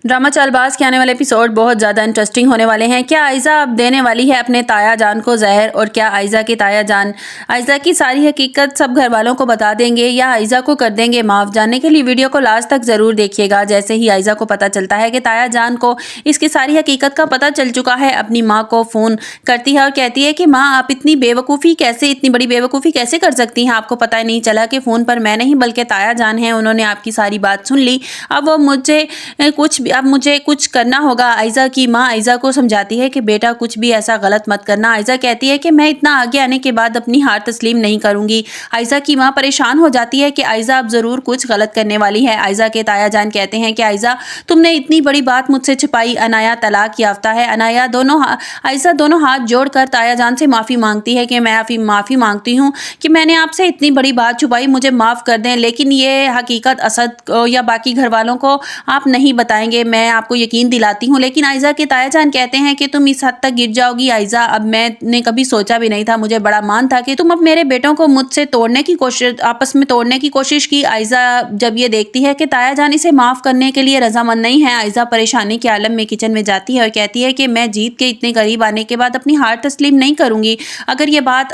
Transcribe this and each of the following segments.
Drama Chaalbaaz के आने वाले एपिसोड बहुत ज़्यादा इंटरेस्टिंग होने वाले हैं। क्या आयज़ा अब देने वाली है अपने ताया जान को जहर, और क्या आयज़ा के ताया जान आयज़ा की सारी हकीकत सब घर वालों को बता देंगे या आयज़ा को कर देंगे माफ़? जानने के लिए वीडियो को लास्ट तक ज़रूर देखिएगा। जैसे ही आयज़ा को पता चलता है कि ताया जान को इसकी सारी हकीकत का पता चल चुका है, अपनी माँ को फ़ोन करती है और कहती है कि माँ, आप इतनी बड़ी बेवकूफ़ी कैसे कर सकती हैं? आपको पता ही नहीं चला कि फ़ोन पर मैं नहीं बल्कि ताया जान हैं, उन्होंने आपकी सारी बात सुन ली। अब मुझे कुछ करना होगा। आयज़ा की माँ आयज़ा को समझाती है कि बेटा कुछ भी ऐसा गलत मत करना। आयज़ा कहती है कि मैं इतना आगे आने के बाद अपनी हार तस्लीम नहीं करूंगी। आयज़ा की माँ परेशान हो जाती है कि आयज़ा अब ज़रूर कुछ गलत करने वाली है। आयज़ा के ताया जान कहते हैं कि आयज़ा, तुमने इतनी बड़ी बात मुझसे छुपाई। अनाया तलाक याफ्ता है। आयज़ा दोनों हाथ जोड़कर ताया जान से माफ़ी मांगती है कि मैं माफ़ी मांगती हूँ कि मैंने आपसे इतनी बड़ी बात छुपाई, मुझे माफ़ कर दें, लेकिन ये हकीकत असद या बाकी घर वालों को आप नहीं बताएंगे, मैं आपको यकीन दिलाती हूँ। लेकिन आयज़ा के ताया जान कहते हैं कि तुम इस हद तक गिर जाओगी आयज़ा, अब मैंने कभी सोचा भी नहीं था, मुझे बड़ा मान था कि तुम अब मेरे बेटों को मुझसे आपस में तोड़ने की कोशिश की। आयज़ा जब ये देखती है कि ताया जान इसे माफ़ करने के लिए रजामंद नहीं है, आयज़ा परेशानी के आलम में किचन में जाती है और कहती है कि मैं जीत के इतने करीब आने के बाद अपनी हार तस्लीम नहीं करूंगी। अगर ये बात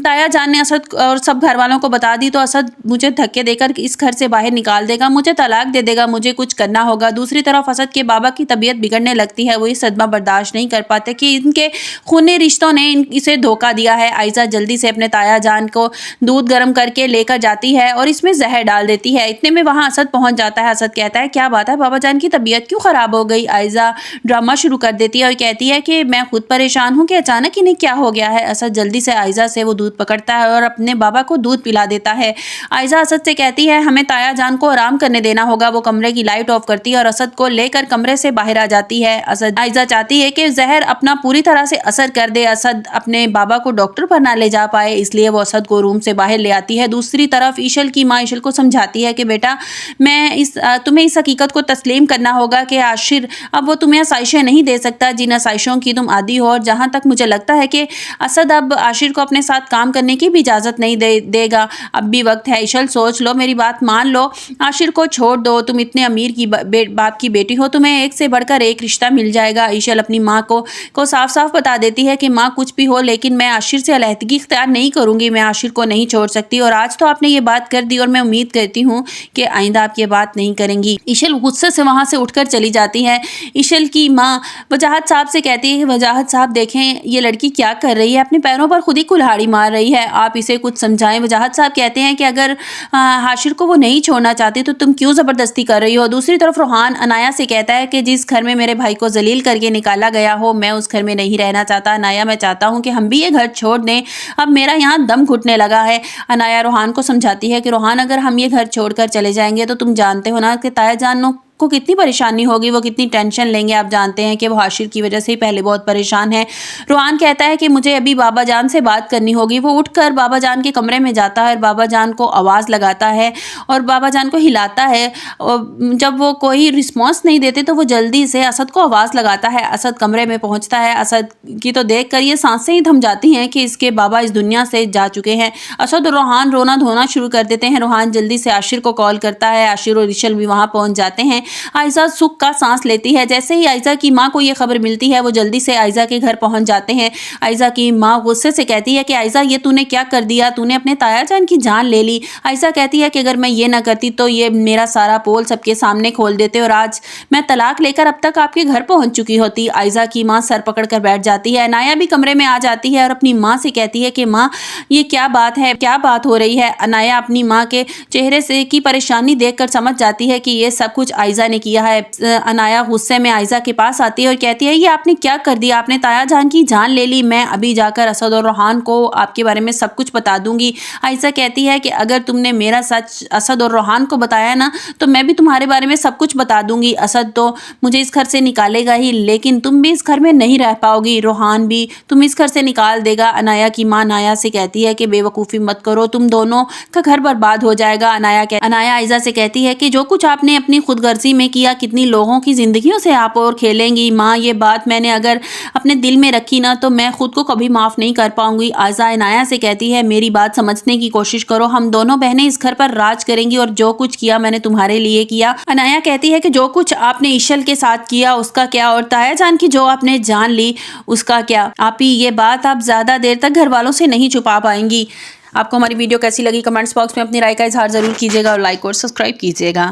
ताया जान ने असद और सब घर वालों को बता दी तो असद मुझे धक्के देकर इस घर से बाहर निकाल देगा, मुझे तलाक दे देगा, मुझे कुछ करना होगा। दूसरी तरफ असद के बाबा की तबीयत बिगड़ने लगती है, वो ये सदमा बर्दाश्त नहीं कर पाते कि इनके खूनी रिश्तों ने इसे धोखा दिया है। आयज़ा जल्दी से अपने ताया जान को दूध गर्म करके लेकर जाती है और इसमें जहर डाल देती है। इतने में वहां असद पहुंच जाता है। असद कहता है, क्या बात है, बाबा जान की तबीयत क्यों खराब हो गई? आयज़ा ड्रामा शुरू कर देती है और कहती है कि मैं खुद परेशान हूँ कि अचानक इन्हें क्या हो गया है। असद जल्दी से आयज़ा से वो दूध पकड़ता है और अपने बाबा को दूध पिला देता है। आयज़ा असद से कहती है, हमें ताया जान को आराम करने देना होगा। वो कमरे की लाइट ऑफ करती है और असद को लेकर कमरे से बाहर आ जाती है। आयज़ा चाहती है कि जहर अपना पूरी तरह से असर कर दे, असद अपने बाबा को डॉक्टर पर ना ले जा पाए, इसलिए वो असद को रूम से बाहर ले आती है। दूसरी तरफ ईशल की माँ ईशल को समझाती है कि बेटा, तुम्हें इस हकीकत को तस्लीम करना होगा कि आशिर अब वो तुम्हें आसाइशें नहीं दे सकता जिन आसाइशों की तुम आदी हो, और जहाँ तक मुझे लगता है कि असद अब आशिर को अपने साथ काम करने की भी इजाज़त नहीं देगा। अब भी वक्त है। ईशल, सोच लो, मेरी बात मान लो, आशिर को छोड़ दो। तुम इतने अमीर की बाप की बेटी हो, तुम्हें एक से बढ़कर एक रिश्ता मिल जाएगा। ईशल अपनी माँ को साफ साफ बता देती है कि माँ, कुछ भी हो लेकिन मैं आशिर से अलहदगी इख्तियार नहीं करूंगी, मैं आशिर को नहीं छोड़ सकती, और आज तो आपने ये बात कर दी और मैं उम्मीद करती हूँ कि आइंदा आप ये बात नहीं करेंगी। ईशल गुस्से से वहां से उठकर चली जाती है। ईशल की माँ वजाहत साहब से कहती है, वजाहत साहब देखें ये लड़की क्या कर रही है, अपने पैरों पर खुद ही कुल्हाड़ी मार रही है, आप इसे कुछ समझाएं। वजाहत साहब कहते हैं कि अगर हाशिर को वो नहीं छोड़ना चाहती तो तुम क्यों ज़बरदस्ती कर रही हो। दूसरी तरफ रोहान अनाया से कहता है कि जिस घर में मेरे भाई को जलील करके निकाला गया हो, मैं उस घर में नहीं रहना चाहता। अनाया, मैं चाहता हूँ कि हम भी ये घर छोड़ दें, अब मेरा यहाँ दम घुटने लगा है। अनाया रोहान को समझाती है कि रोहान, अगर हम ये घर छोड़कर चले जाएंगे तो तुम जानते हो ना कि ताया जान को कितनी परेशानी होगी, वो कितनी टेंशन लेंगे। आप जानते हैं कि वो हाशिर की वजह से ही पहले बहुत परेशान है। रोहान कहता है कि मुझे अभी बाबा जान से बात करनी होगी। वो उठकर बाबा जान के कमरे में जाता है और बाबा जान को आवाज़ लगाता है और बाबा जान को हिलाता है, और जब वो कोई रिस्पॉन्स नहीं देते तो वो जल्दी से असद को आवाज़ लगाता है। असद कमरे में पहुंचता है। असद की तो देख कर ये सांसें ही थम जाती हैं कि इसके बाबा इस दुनिया से जा चुके हैं। असद और रोहान रोना धोना शुरू कर देते हैं। रोहान जल्दी से आशिर को कॉल करता है। आशिर और ईशल भी वहाँ पहुँच जाते हैं। आयज़ा सुख का सांस लेती है। जैसे ही आयज़ा की माँ को ये खबर मिलती है, वो जल्दी से आयज़ा के घर पहुंच जाते हैं। आयज़ा की माँ गुस्से से कहती है कि आयज़ा, ये तूने क्या कर दिया, तूने अपने ताया जान की जान ले ली। आयज़ा कहती है कि अगर मैं ये ना करती तो ये मेरा सारा पोल सबके सामने खोल देते और आज मैं तलाक लेकर अब तक आपके घर पहुंच चुकी होती। आयज़ा की माँ सर पकड़ कर बैठ जाती है। अनाया भी कमरे में आ जाती है और अपनी माँ से कहती है कि माँ, ये क्या बात है, क्या बात हो रही है। अनाया अपनी माँ के चेहरे से की परेशानी देखकर समझ जाती है कि ये सब कुछ आयज़ा ने किया है। अनाया गुस्से में आयज़ा के पास आती है और कहती है, ये आपने क्या कर दिया, आपने ताया जान की जान ले ली। मैं अभी जाकर असद और रोहान को आपके बारे में सब कुछ बता दूंगी। आयज़ा कहती है कि अगर तुमने मेरा सच असद और रोहान को बताया ना तो मैं भी तुम्हारे बारे में सब कुछ बता दूंगी। असद तो मुझे इस घर से निकालेगा ही, लेकिन तुम भी इस घर में नहीं रह पाओगी। रोहान भी तुम इस घर से निकाल देगा। अनाया की माँ अनाया से कहती है कि बेवकूफ़ी मत करो, तुम दोनों का घर बर्बाद हो जाएगा। अनाया आयज़ा से कहती है कि जो कुछ आपने अपनी खुद गर्जी مرضی میں کیا، کتنی لوگوں کی زندگیوں سے آپ اور کھیلیں گی ماں، یہ بات میں نے اگر اپنے دل میں رکھی نا تو میں خود کو کبھی معاف نہیں کر پاؤں گی۔ عائزہ عنایہ سے کہتی ہے میری بات سمجھنے کی کوشش کرو، ہم دونوں بہنیں اس گھر پر راج کریں گی اور جو کچھ کیا میں نے تمہارے لیے کیا۔ عنایہ کہتی ہے کہ جو کچھ آپ نے ایشل کے ساتھ کیا اس کا کیا، اور تایا جان کی جو آپ نے جان لی اس کا کیا؟ آپی یہ بات آپ زیادہ دیر تک گھر والوں سے نہیں چھپا پائیں گی۔ آپ کو ہماری ویڈیو کیسی لگی کمنٹس باکس میں اپنی رائے کا اظہار ضرور کیجیے گا اور لائک اور سبسکرائب کیجیے گا۔